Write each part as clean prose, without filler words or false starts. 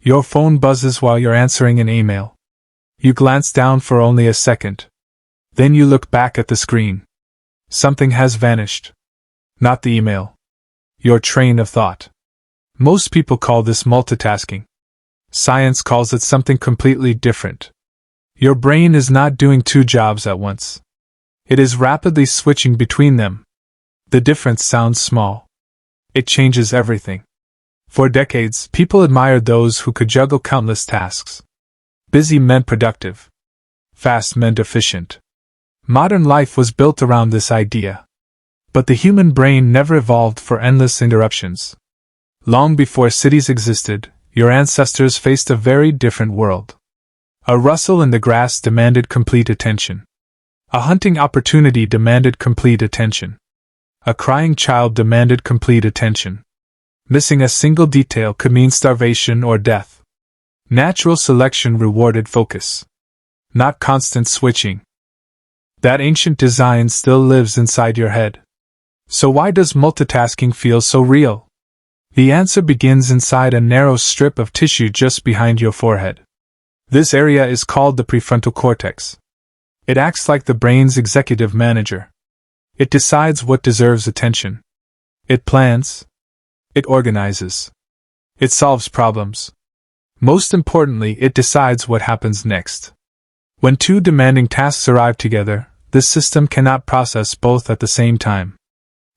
Your phone buzzes while you're answering an email. You glance down for only a second. Then you look back at the screen. Something has vanished. Not the email. Your train of thought. Most people call this multitasking. Science calls it something completely different. Your brain is not doing two jobs at once. It is rapidly switching between them. The difference sounds small. It changes everything. For decades, people admired those who could juggle countless tasks. Busy meant productive. Fast meant efficient. Modern life was built around this idea. But the human brain never evolved for endless interruptions. Long before cities existed, your ancestors faced a very different world. A rustle in the grass demanded complete attention. A hunting opportunity demanded complete attention. A crying child demanded complete attention. Missing a single detail could mean starvation or death. Natural selection rewarded focus, not constant switching. That ancient design still lives inside your head. So why does multitasking feel so real? The answer begins inside a narrow strip of tissue just behind your forehead. This area is called the prefrontal cortex. It acts like the brain's executive manager. It decides what deserves attention. It plans. It organizes. It solves problems. Most importantly, it decides what happens next. When two demanding tasks arrive together, this system cannot process both at the same time.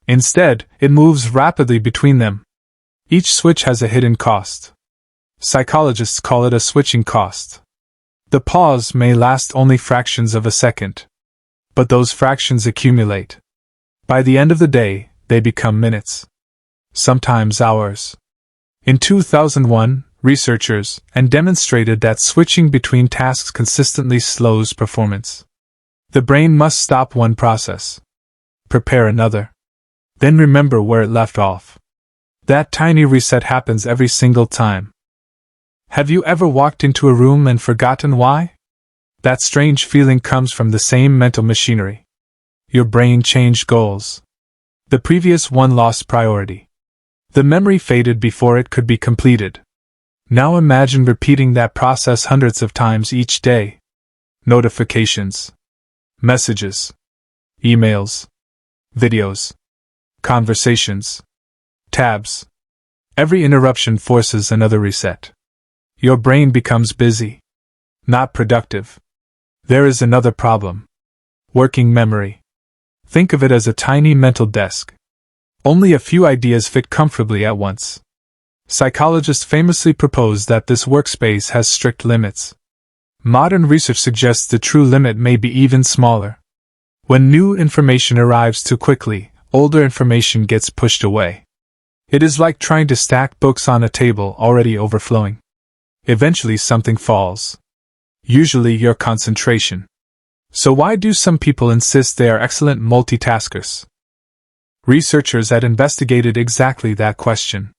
Instead, it moves rapidly between them. Each switch has a hidden cost. Psychologists call it a switching cost. The pause may last only fractions of a second. But those fractions accumulate. By the end of the day, they become minutes. Sometimes hours. In 2001, researchers demonstrated that switching between tasks consistently slows performance. The brain must stop one process, prepare another, then remember where it left off. That tiny reset happens every single time. Have you ever walked into a room and forgotten why? That strange feeling comes from the same mental machinery. Your brain changed goals. The previous one lost priority. The memory faded before it could be completed. Now imagine repeating that process hundreds of times each day. Notifications. Messages. Emails. Videos. Conversations. Tabs. Every interruption forces another reset. Your brain becomes busy. Not productive. There is another problem. Working memory. Think of it as a tiny mental desk. Only a few ideas fit comfortably at once. Psychologists famously propose that this workspace has strict limits. Modern research suggests the true limit may be even smaller. When new information arrives too quickly, older information gets pushed away. It is like trying to stack books on a table already overflowing. Eventually something falls. Usually your concentration. So why do some people insist they are excellent multitaskers? Researchers had investigated exactly that question.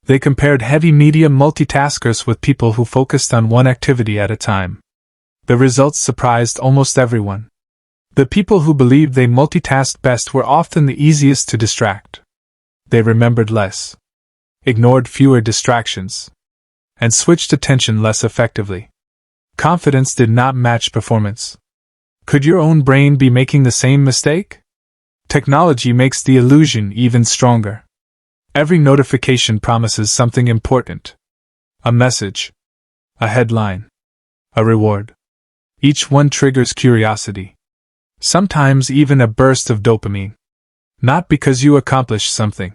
They compared heavy media multitaskers with people who focused on one activity at a time. The results surprised almost everyone. The people who believed they multitasked best were often the easiest to distract. They remembered less, ignored fewer distractions, and switched attention less effectively. Confidence did not match performance. Could your own brain be making the same mistake? Technology makes the illusion even stronger. Every notification promises something important. A message. A headline. A reward. Each one triggers curiosity. Sometimes even a burst of dopamine. Not because you accomplished something.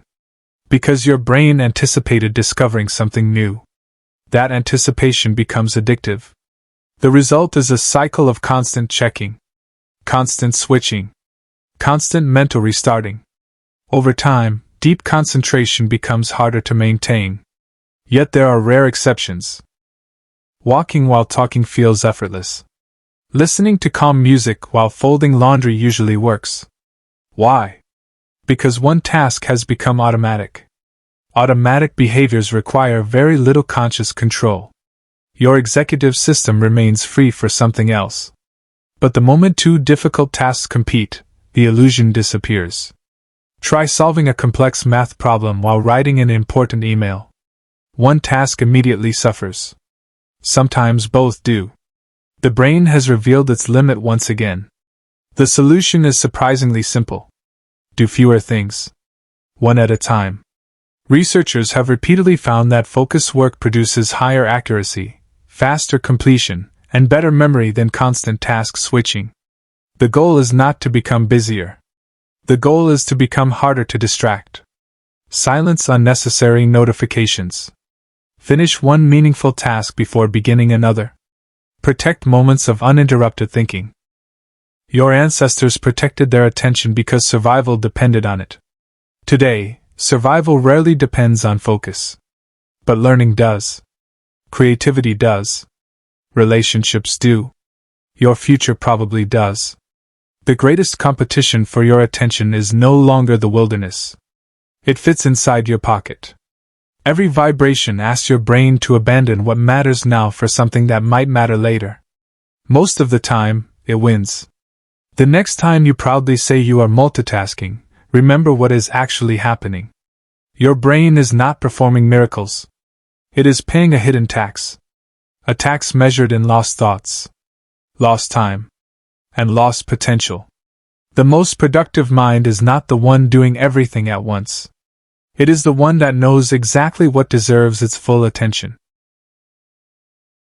Because your brain anticipated discovering something new. That anticipation becomes addictive. The result is a cycle of constant checking. Constant switching. Constant mental restarting. Over time, deep concentration becomes harder to maintain. Yet there are rare exceptions. Walking while talking feels effortless. Listening to calm music while folding laundry usually works. Why? Because one task has become automatic. Automatic behaviors require very little conscious control. Your executive system remains free for something else. But the moment two difficult tasks compete, the illusion disappears. Try solving a complex math problem while writing an important email. one task immediately suffers. Sometimes both do. The brain has revealed its limit once again. The solution is surprisingly simple. Do fewer things, one at a time. Researchers have repeatedly found that focus work produces higher accuracy, faster completion, and better memory than constant task switching. The goal is not to become busier. The goal is to become harder to distract. Silence unnecessary notifications. Finish one meaningful task before beginning another. Protect moments of uninterrupted thinking. Your ancestors protected their attention because survival depended on it. Today, survival rarely depends on focus. But learning does. Creativity does. Relationships do. Your future probably does. The greatest competition for your attention is no longer the wilderness. It fits inside your pocket. Every vibration asks your brain to abandon what matters now for something that might matter later. Most of the time, it wins. The next time you proudly say you are multitasking, remember what is actually happening. Your brain is not performing miracles. It is paying a hidden tax. A tax measured in lost thoughts, lost time, and lost potential. The most productive mind is not the one doing everything at once. It is the one that knows exactly what deserves its full attention.